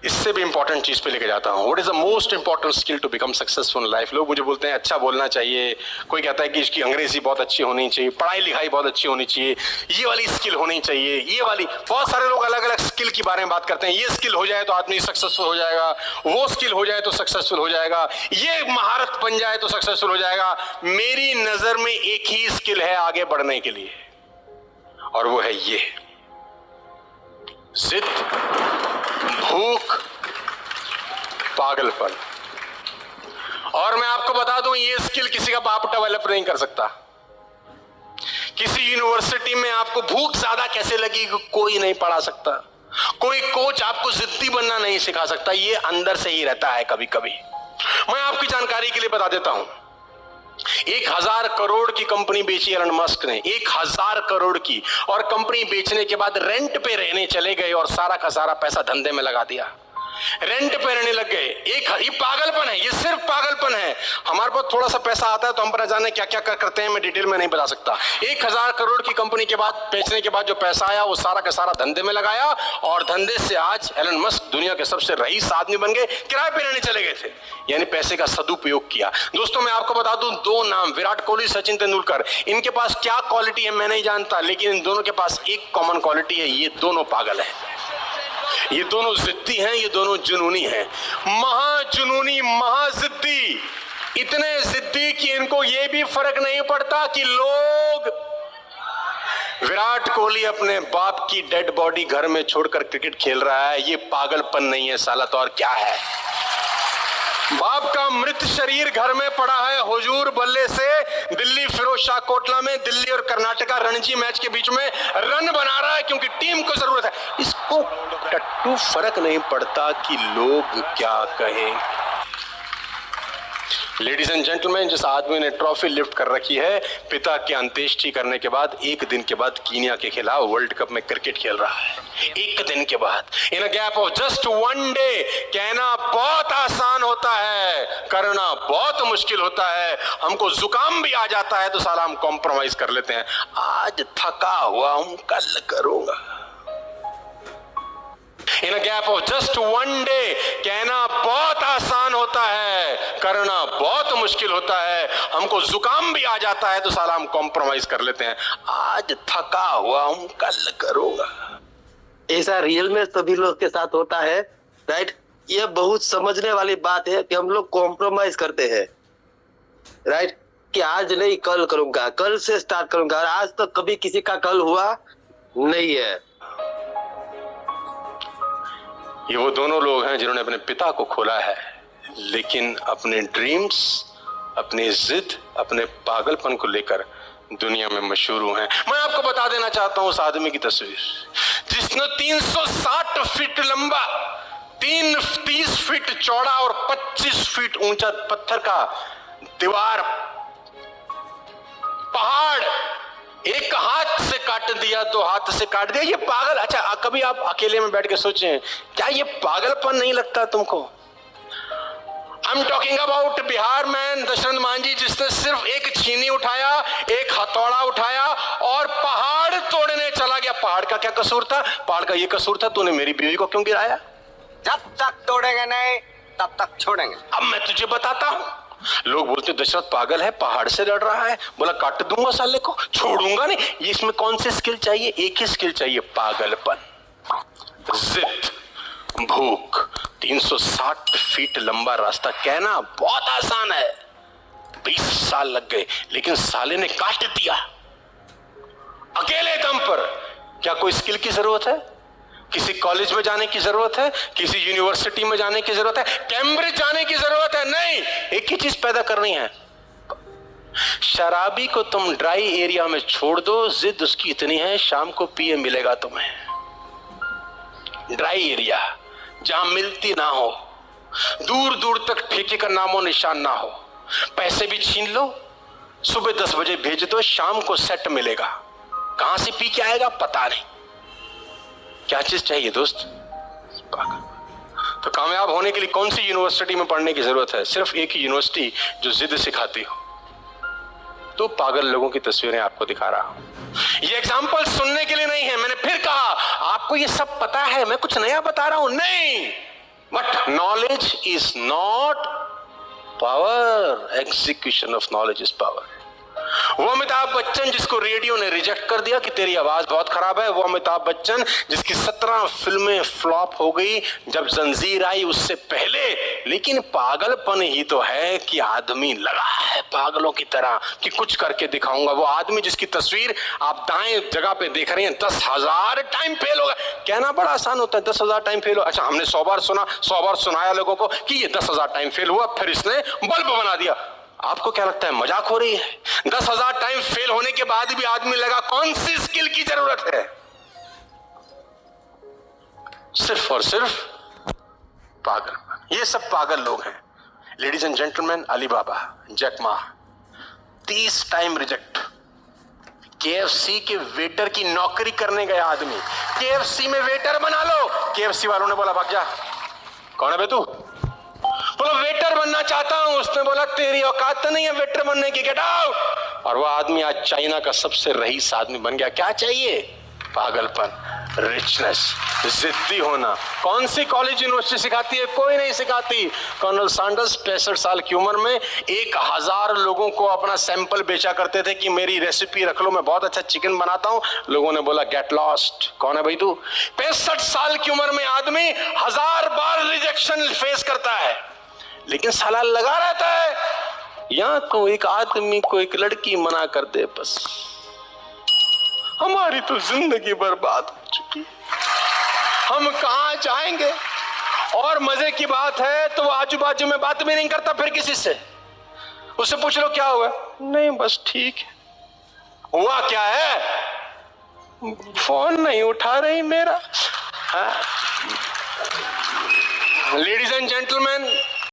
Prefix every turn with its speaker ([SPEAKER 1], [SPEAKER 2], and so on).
[SPEAKER 1] इससे भी इंपॉर्टेंट चीज पे लेके जाता हूँ। What is the most important skill to become successful in life. लोग मुझे बोलते हैं अच्छा बोलना चाहिए, कोई कहता है कि इसकी अंग्रेजी बहुत अच्छी होनी चाहिए, पढ़ाई लिखाई बहुत अच्छी होनी चाहिए, ये वाली स्किल होनी चाहिए, ये वाली। बहुत सारे लोग अलग अलग स्किल के बारे में बात करते हैं। ये स्किल हो जाए तो आदमी सक्सेसफुल हो जाएगा, वो स्किल हो जाए तो सक्सेसफुल हो जाएगा, ये महारत बन जाए तो सक्सेसफुल हो जाएगा। मेरी नजर में एक ही स्किल है आगे बढ़ने के लिए, और वो है ये जिद, भूख, पागलपन। और मैं आपको बता दूं, ये स्किल किसी का बाप डेवलप नहीं कर सकता। किसी यूनिवर्सिटी में आपको भूख ज्यादा कैसे लगी कोई नहीं पढ़ा सकता। कोई कोच आपको जिद्दी बनना नहीं सिखा सकता। ये अंदर से ही रहता है कभी कभी। मैं आपकी जानकारी के लिए बता देता हूं, 1000 करोड़ की कंपनी बेची एलन मस्क ने, 1000 करोड़ की। और कंपनी बेचने के बाद रेंट पे रहने चले गए और सारा का सारा पैसा धंधे में लगा दिया। रेंट पे रहने लग गए। ये पागलपन है, ये सिर्फ पागलपन है। हमारे पास थोड़ा सा पैसा आता है तो हम पर जाने क्या क्या करते हैं, मैं डिटेल में नहीं बता सकता। 1000 करोड़ की कंपनी के बाद बेचने के बाद जो पैसा आया वो सारा का सारा धंधे में लगाया, और धंधे से आज एलन मस्क दुनिया के सबसे रईस आदमी बन गए। किराए पे रहने चले गए थे, यानी पैसे का सदुपयोग किया। दोस्तों मैं आपको बता दूं, 2 नाम, विराट कोहली, सचिन तेंदुलकर, इनके पास क्या क्वालिटी है मैं नहीं जानता, लेकिन इन दोनों के पास एक कॉमन क्वालिटी है, ये दोनों पागल है, ये दोनों जिद्दी हैं, ये दोनों जुनूनी हैं। महाजुनूनी, महाजिद्दी, इतने जिद्दी कि इनको ये भी फर्क नहीं पड़ता कि लोग। विराट कोहली अपने बाप की डेड बॉडी घर में छोड़कर क्रिकेट खेल रहा है, ये पागलपन नहीं है साला, तो और क्या है। बाप का मृत शरीर घर में पड़ा है, हुजूर बल्ले से दिल्ली फिरोजशाह कोटला में दिल्ली और कर्नाटका रणजी मैच के बीच में रन बना रहा है क्योंकि टीम को जरूरत है। इसको टट्टू फर्क नहीं पड़ता कि लोग क्या कहें। लेडीज एंड जेंटलमैन, जिस आदमी ने ट्रॉफी लिफ्ट कर रखी है, पिता की अंत्येष्टि करने के बाद 1 दिन के बाद कीनिया के खिलाफ वर्ल्ड कप में क्रिकेट खेल रहा है। 1 दिन के बाद, in a gap of just 1 day. कहना बहुत आसान होता है, करना बहुत मुश्किल होता है। हमको जुकाम भी आ जाता है तो साला हम कॉम्प्रोमाइज कर लेते हैं। आज थका हुआ हूं, कल करूंगा। In a gap of just 1 day. कहना बहुत आसान होता है, करना बहुत मुश्किल होता है। हमको जुकाम भी आ जाता है तो साला हम कॉम्प्रोमाइज कर लेते हैं। आज थका हुआ हूं, कल करूंगा।
[SPEAKER 2] ऐसा रियल में सभी लोग के साथ होता है, राइट। ये बहुत समझने वाली बात है कि हम लोग कॉम्प्रोमाइज करते हैं, राइट। कि आज नहीं कल करूंगा, कल से स्टार्ट करूंगा। आज तक कभी किसी का कल हुआ नहीं है।
[SPEAKER 1] ये वो दोनों लोग हैं जिन्होंने अपने पिता को खोला है, लेकिन अपने ड्रीम्स, अपनी जिद, अपने पागलपन को लेकर दुनिया में मशहूर हुए हैं। मैं आपको बता देना चाहता हूं उस आदमी की तस्वीर जिसने 360 फीट लंबा, 30 फीट चौड़ा और 25 फीट ऊंचा पत्थर का दीवार, पहाड़ एक हाथ से काट दिया, 2 हाथ से काट दिया। ये पागल। अच्छा, कभी आप अकेले में बैठ के सोचें, क्या ये पागलपन नहीं लगता तुमको? I am talking about Bihar man Dashrath Manjhi, जिसने सिर्फ एक छीनी उठाया, एक हथौड़ा उठाया और पहाड़ तोड़ने चला गया। पहाड़ का क्या कसूर था? पहाड़ का ये कसूर था, तूने मेरी बीवी को क्यों गिराया?
[SPEAKER 3] जब तक तोड़ेंगे नहीं तब तक छोड़ेंगे।
[SPEAKER 1] अब मैं तुझे बताता हूं। लोग बोलते दशरथ पागल है, पहाड़ से लड़ रहा है, बोला काट दूंगा साले को, छोड़ूंगा नहीं। ये इसमें कौन सी स्किल चाहिए? एक ही स्किल चाहिए, पागलपन, जिद, भूख। 360 फीट लंबा रास्ता, कहना बहुत आसान है, 20 साल लग गए, लेकिन साले ने काट दिया अकेले दम पर। क्या कोई स्किल की जरूरत है? किसी कॉलेज में जाने की जरूरत है? किसी यूनिवर्सिटी में जाने की जरूरत है? कैम्ब्रिज जाने की जरूरत है? नहीं, एक ही चीज पैदा करनी है। शराबी को तुम ड्राई एरिया में छोड़ दो, जिद उसकी इतनी है, शाम को पिए मिलेगा तुम्हें। ड्राई एरिया जहां मिलती ना हो, दूर दूर तक ठेके का नामो निशान ना हो, पैसे भी छीन लो, सुबह 10 बजे भेज दो, शाम को सेट मिलेगा। कहां से पी के आएगा पता नहीं। क्या चीज चाहिए दोस्त? तो कामयाब होने के लिए कौन सी यूनिवर्सिटी में पढ़ने की जरूरत है? सिर्फ एक ही यूनिवर्सिटी जो जिद सिखाती हो। तो पागल लोगों की तस्वीरें आपको दिखा रहा हूं। ये एग्जाम्पल सुनने के लिए नहीं है। मैंने फिर कहा, आपको ये सब पता है, मैं कुछ नया बता रहा हूं? नहीं, but knowledge is not power, execution of knowledge is power. वो अमिताभ बच्चन जिसको रेडियो ने रिजेक्ट कर दिया कि तेरी आवाज बहुत खराब है, वो अमिताभ बच्चन जिसकी 17 फिल्में फ्लॉप हो गई जब जंजीर आई उससे पहले, लेकिन पागलपन ही तो है कि आदमी लगा है पागलों की तरह कि कुछ करके दिखाऊंगा। वो आदमी जिसकी तस्वीर आप दाएं जगह पे देख रहे हैं 10,000 टाइम फेल होगा। कहना बड़ा आसान होता है 10,000 टाइम फेल हो, अच्छा हमने 100 बार सुना, 100 बार सुनाया लोगों को कि ये 10,000 टाइम फेल हुआ, फिर इसने बल्ब बना दिया। आपको क्या लगता है मजाक हो रही है? 10,000 टाइम फेल होने के बाद भी आदमी लगा, कौन सी स्किल की जरूरत है? सिर्फ और सिर्फ पागल। ये सब पागल लोग हैं। Ladies and gentleman, Alibaba, Jack Ma 30 time reject. KFC के वेटर की नौकरी करने गया आदमी, KFC में वेटर बना लो। KFC वालों ने बोला भाग जा। कौन है बे तू? बोला वेटर बनना चाहता हूं। उसने बोला तेरी औकात तो नहीं है वेटर बनने की, गेट आउट। और वो आदमी आज चाइना का सबसे रईस आदमी बन गया। क्या चाहिए? पागलपन, रिचनेस, जिद्दी होना। कौन सी कॉलेज यूनिवर्सिटी सिखाती है? कोई नहीं सिखाती। कर्नल सैंडर्स 65 साल की उम्र में 1000 लोगों को अपना सैंपल बेचा करते थे कि मेरी रेसिपी रख लो, मैं बहुत अच्छा चिकन बनाता हूं। लोगों ने बोला गेट लॉस्ट। कौन है भाई तू? 65 साल की उम्र में आदमी 1000 बार रिजेक्शन फेस करता है, लेकिन साला लगा रहता है। या तो एक आदमी को एक लड़की मना कर दे, बस हमारी तो जिंदगी बर्बाद हो चुकी है, हम कहां जाएंगे। और मजे की बात है तो वो आजू बाजू में बात भी नहीं करता फिर किसी से। उससे पूछ लो क्या हुआ? नहीं बस ठीक है। हुआ क्या है? फोन नहीं उठा रही मेरा। Ladies and gentleman,